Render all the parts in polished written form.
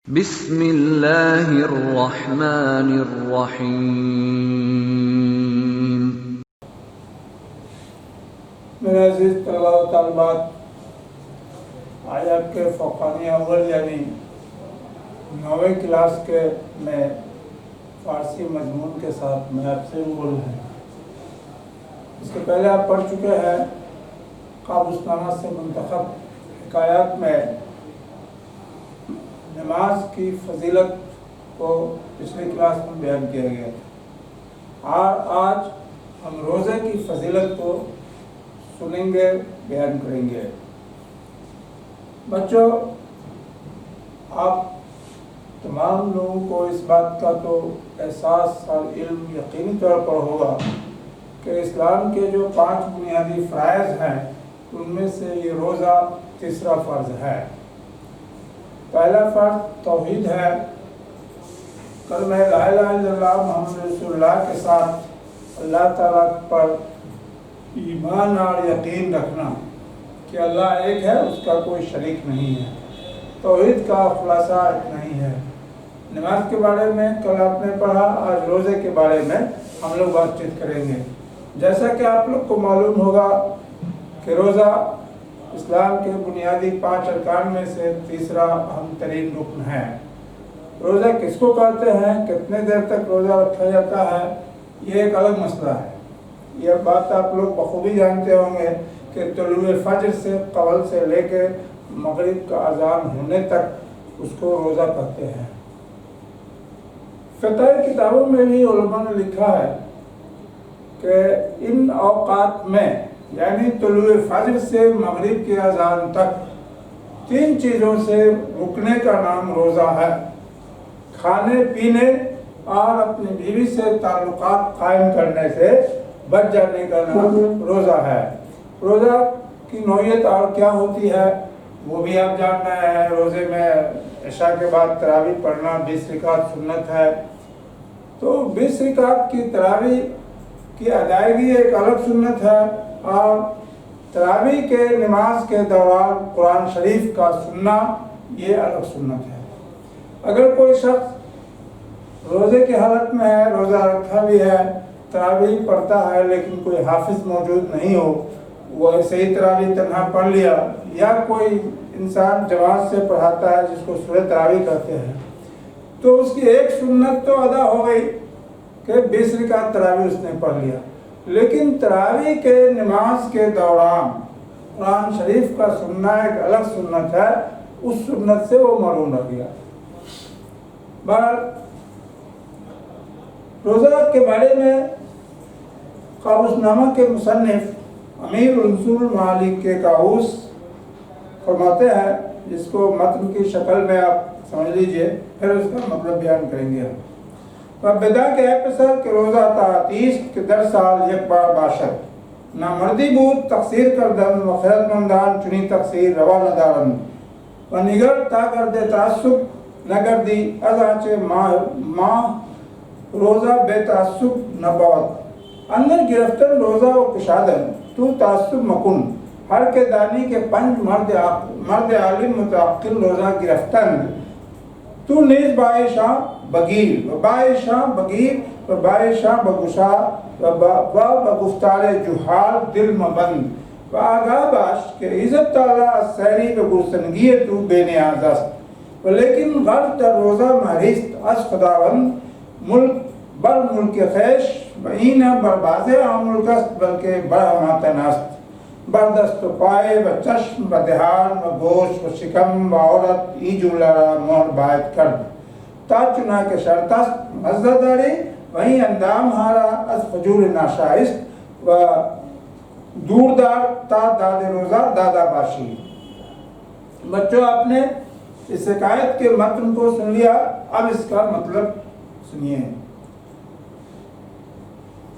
بسم اللہ الرحمن الرحیم۔ میرے عزیز طلباء و طالبات، آج آپ کے فوقانی اول یعنی 9ویں کلاس کے میں فارسی مضمون کے ساتھ میں آپ سے روبرو ہوں۔ اس کے پہلے آپ پڑھ چکے ہیں قابوسنامہ سے منتخب حکایات میں نماز کی فضیلت کو پچھلی کلاس میں بیان کیا گیا تھا، اور آج ہم روزے کی فضیلت کو سنیں گے، بیان کریں گے۔ بچوں، آپ تمام لوگوں کو اس بات کا تو احساس اور علم یقینی طور پر ہوگا کہ اسلام کے جو 5 بنیادی فرائض ہیں ان میں سے یہ روزہ تیسرا فرض ہے۔ پہلا فرض توحید ہے، کلمہ لا الہ الا اللہ محمد رسول اللہ کے ساتھ اللہ تعالیٰ پر ایمان اور یقین رکھنا کہ اللہ ایک ہے، اس کا کوئی شریک نہیں ہے۔ توحید کا خلاصہ اتنا ہی ہے۔ نماز کے بارے میں کل آپ نے پڑھا، آج روزے کے بارے میں ہم لوگ بات چیت کریں گے۔ جیسا کہ آپ لوگ کو معلوم ہوگا کہ روزہ اسلام کے بنیادی 5 ارکان میں سے تیسرا اہم ترین رکن ہے۔ روزہ کس کو کہتے ہیں، کتنے دیر تک روزہ رکھا جاتا ہے، یہ ایک الگ مسئلہ ہے۔ یہ بات آپ لوگ بخوبی جانتے ہوں گے کہ طلوع فجر سے قبل سے لے کے مغرب کا اذان ہونے تک اس کو روزہ کہتے ہیں۔ فقہ کتابوں میں بھی علماء نے لکھا ہے کہ ان اوقات میں یعنی طلوع فجر سے مغرب کے اذان تک 3 چیزوں سے رکنے کا نام روزہ ہے۔ کھانے پینے اور اپنی بیوی سے تعلقات قائم کرنے سے بچ جانے کا نام روزہ ہے۔ روزہ کی نوعیت اور کیا ہوتی ہے وہ بھی آپ جان رہے ہیں۔ روزے میں عشاء کے بعد تراویح پڑھنا 20 رکعت سنت ہے، تو 20 رکعت کی تراویح کی ادائیگی ایک الگ سنت ہے، اور تراویح کے نماز کے دوران قرآن شریف کا سننا یہ الگ سنت ہے۔ اگر کوئی شخص روزے کی حالت میں ہے، روزہ رکھا بھی ہے، تراویح پڑھتا ہے لیکن کوئی حافظ موجود نہیں ہو، وہ ایسے ہی تراویح تنہا پڑھ لیا، یا کوئی انسان جماعت سے پڑھاتا ہے جس کو سورہ تراویح کہتے ہیں، تو اس کی ایک سنت تو ادا ہو گئی کہ 20 رکعت تراویح اس نے پڑھ لیا، لیکن تراویح کے نماز کے دوران قرآن شریف کا سننا ایک الگ سنت ہے، اس سنت سے وہ محروم رہ گیا۔ بہرحال روزہ کے بارے میں قابوسنامہ کے مصنف امیر الانصار المعالک کے کاؤس فرماتے ہیں، جس کو متن کی شکل میں آپ سمجھ لیجئے، پھر اس کا مطلب بیان کریں گے۔ بدا کے اے پسر کہ روزہ تعتیش کے در سال یک بار باشد، نہ مردی بود تقصیر کردن و خیرت مندان چنی تقصیر روا ندارن، و نگر تا گرد تعصب نگردی از آنچه ماہ روزہ بے تعصب نبود، اندر گرفتن روزہ و کشادن تو تعصب مکن، ہر کے دانی کے 5 مرد عالم متعقل روزہ گرفتن، تو نیز بائشاں بگیر و بائشاں بگیر و بائشاں بگشا و بگفتار جہال دل مبند، و آگاہ باش کہ عزت تعالیٰ از سیری و گرسنگی تو بے نیاز است، و لیکن غرض در روزہ مہریست از خداوند ملک بر ملک خیش و این بر بازے عام ملک است بلکہ بر ہماتن است، بر دست و پائے و چشم و دہان و گوشت و شکم و عورت ای جملہ را مہر باید کرد، تا چنا کے شرط است مزہ داری وہیں اندام ہارا از فجور ناشائست و دوردار تا داد روزہ دادا باشی۔ بچوں، آپ نے اس حکایت کے متن کو سن لیا، اب اس کا مطلب سنیے۔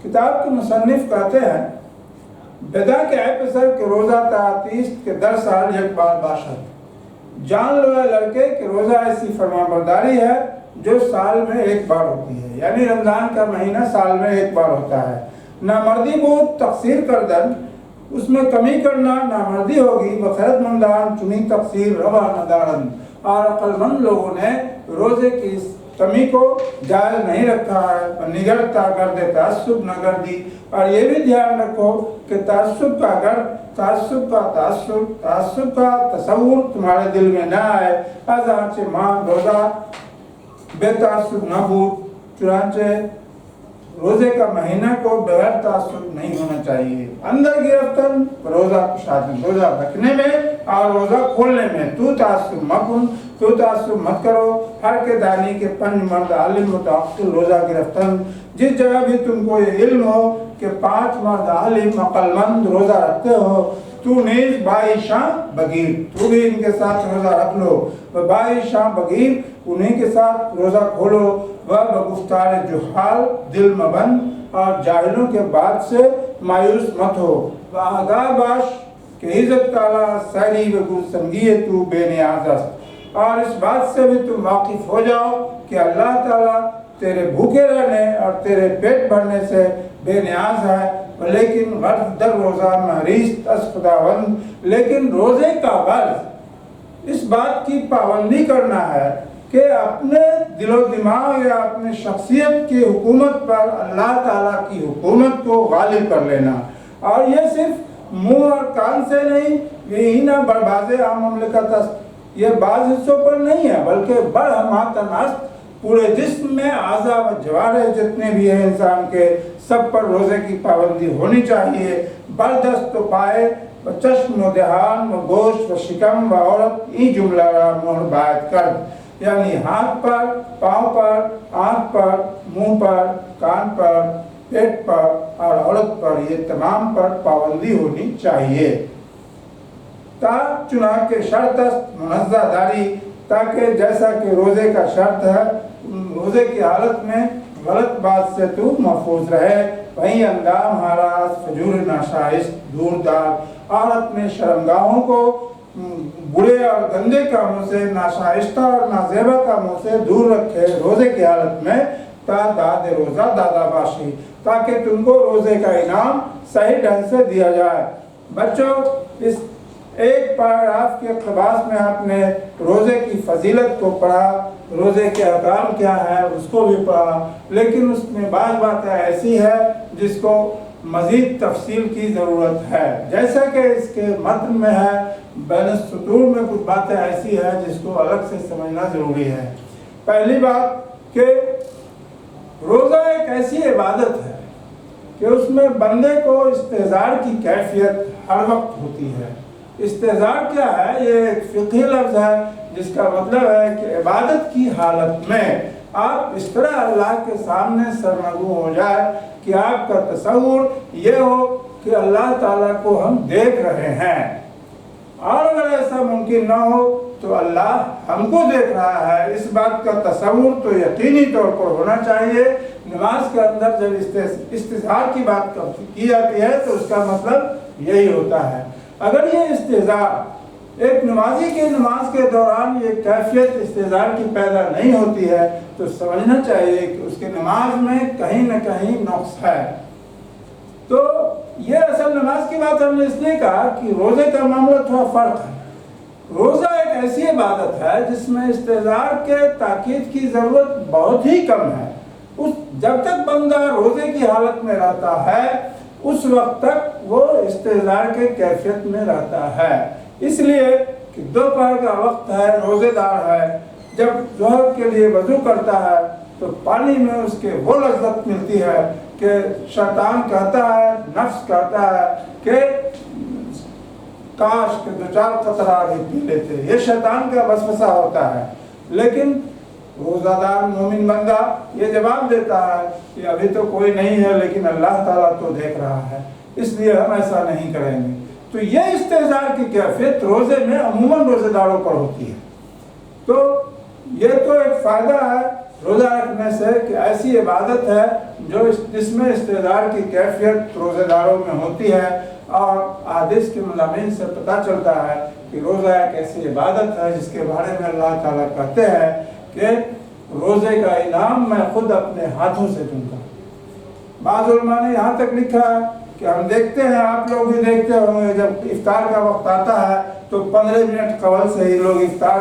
کتاب کے مصنف کہتے ہیں، بدا کے اے پسر کہ روزہ تعتیش کے در سال یک بار باشد، جان لو اے لڑکے کہ روزہ ایسی فرمانبرداری ہے جو سال میں ایک بار ہوتی ہے، یعنی رمضان کا مہینہ سال میں ایک بار ہوتا ہے۔ نہ مردی بود تقصیر کردن، اس میں کمی کرنا نامردی ہوگی، بخیرت مندان چنی تقصیر روا ندارن، اور عقل مند لوگوں نے روزے کی اس کمی کو جائز نہیں رکھا ہے، نگرتا کر دے تعصب نہ کر دی۔ اور یہ بھی دھیان رکھو کہ تعصب کا تصور تمہارے دل میں نہ آئے۔ از ماں روزہ بے تعصب نہ بود، چنانچہ روزے کا مہینہ کو بغیر تعصب نہیں ہونا چاہیے۔ اندر گرفتن روزہ کشادن، روزہ رکھنے میں اور روزہ کھولنے میں تو تعصب مکن، تو تعصب مت کرو۔ ہر کے دانی کے پنج مرد عالم متعقل روزہ گرفتن، جس جگہ بھی تم کو یہ علم ہو کہ 5 مرد عالم عقل مند روزہ رکھتے ہو، تو نیز 22 شاہ بغیر تو بھی ان کے ساتھ روزہ رکھ لو، 22 شاہ بغیر انہیں کے ساتھ روزہ کھولو۔ وہ بگفتار جہال دل مبند اور جاہلوں کے بعد سے مایوس مت ہو۔ وہ آگاہ باش کہ عزت تعالیٰ سہری و سنگی تو بے نیاز است، اور اس بات سے بھی تم واقف ہو جاؤ کہ اللہ تعالیٰ تیرے بھوکے رہنے اور تیرے پیٹ بھرنے سے بے نیاز ہے۔ لیکن غرض در روزہ محریست از خداوند، لیکن روزے کا غرض اس بات کی پابندی کرنا ہے کہ اپنے دل و دماغ یا اپنے شخصیت کی حکومت پر اللہ تعالیٰ کی حکومت کو غالب کر لینا۔ اور یہ صرف منہ اور کان سے نہیں، یہی نہ برباز عام مملکت است، یہ بعض حصوں پر نہیں ہے بلکہ برہماتن است، پورے جسم میں اعضاء و جوارح جتنے بھی ہیں انسان کے، سب پر روزے کی پابندی ہونی چاہیے۔ بردست و پائے و چشم و دہان و گوشت و شکم و عورت، این جملہ را مہر باید کرد، یعنی ہاتھ پر، پاؤں پر، آنکھ پر، منہ پر، کان پر، پیٹ پر اور عورت پر، یہ تمام پر پابندی ہونی چاہیے۔ تا چنانکہ شرط است منزہ داری، تاکہ جیسا کہ روزے کا شرط ہے روزے کی حالت میں غلط بات سے تو محفوظ رہے۔ وہیں اندام حراس فجور ناشائست دور دار، اور اپنے شرمگاہوں کو برے اور گندے کاموں سے، ناشائستہ اور نازیبہ کاموں سے دور رکھے روزے کی حالت میں، تا داد روزہ دادا باشی، تاکہ تم کو روزے کا انعام صحیح ڈھنگ سے دیا جائے۔ بچوں، اس ایک پیراگراف کے اقتباس میں آپ نے روزے کی فضیلت کو پڑھا، روزے کے احکام کیا ہے اس کو بھی پڑھا، لیکن اس میں بعض باتیں ایسی ہے جس کو مزید تفصیل کی ضرورت ہے، جیسا کہ اس کے متن میں ہے، بین السطور میں کچھ باتیں ایسی ہیں جس کو الگ سے سمجھنا ضروری ہے۔ پہلی بات کہ روزہ ایک ایسی عبادت ہے کہ اس میں بندے کو استحضار کی کیفیت ہر وقت ہوتی ہے۔ استحضار کیا ہے؟ یہ ایک فقہی لفظ ہے جس کا مطلب ہے کہ عبادت کی حالت میں آپ اس طرح اللہ کے سامنے سرنگو ہو جائے کہ آپ کا تصور یہ ہو کہ اللہ تعالیٰ کو ہم دیکھ رہے ہیں، اور اگر ایسا ممکن نہ ہو تو اللہ ہم کو دیکھ رہا ہے، اس بات کا تصور تو یقینی طور پر ہونا چاہیے۔ نماز کے اندر جب استظہار کی بات کی جاتی ہے تو اس کا مطلب یہی ہوتا ہے۔ اگر یہ استظہار ایک نمازی کی نماز کے دوران یہ کیفیت استظہار کی پیدا نہیں ہوتی ہے تو سمجھنا چاہیے کہ اس کی نماز میں کہیں نہ کہیں نقص ہے۔ تو یہ اصل نماز کی بات ہم نے اس لیے کہا کہ روزے کا معاملہ تھوڑا فرق ہے۔ روزہ ایک ایسی عبادت ہے جس میں استظہار کے تاکید کی ضرورت بہت ہی کم ہے۔ جب تک بندہ روزے کی حالت میں رہتا ہے اس وقت تک وہ استظہار کے کیفیت میں رہتا ہے، اس لیے کہ دوپہر کا وقت ہے، روزے دار ہے، جب ظہر کے لیے وضو کرتا ہے تو پانی میں اس کے وہ لذت ملتی ہے کہ شیطان کہتا ہے، نفس کہتا ہے کہ کاش کہ 2-4 قطرہ بھی پی لیتے، یہ شیطان کا وسوسہ ہوتا ہے۔ لیکن روزہ دار مومن بندہ یہ جواب دیتا ہے کہ ابھی تو کوئی نہیں ہے لیکن اللہ تعالیٰ تو دیکھ رہا ہے، اس لیے ہم ایسا نہیں کریں گے۔ تو یہ استحضار کی کیفیت روزے میں عموماً روزے داروں پر ہوتی ہے۔ تو یہ تو ایک فائدہ ہے روزہ رکھنے سے کہ ایسی عبادت ہے جس میں استحضار کی کیفیت روزے داروں میں ہوتی ہے، اور احادیث کے مضامین سے پتہ چلتا ہے کہ روزہ ایک ایسی عبادت ہے جس کے بارے میں اللہ تعالیٰ کہتے ہیں کہ روزے کا انعام میں خود اپنے ہاتھوں سے دوں گا۔ بعض علماء نے یہاں تک لکھا ہے کہ ہم دیکھتے ہیں، آپ لوگ بھی دیکھتے ہوں گے، جب افطار کا وقت آتا ہے تو 15 منٹ قبل سے ہی لوگ افطار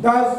10,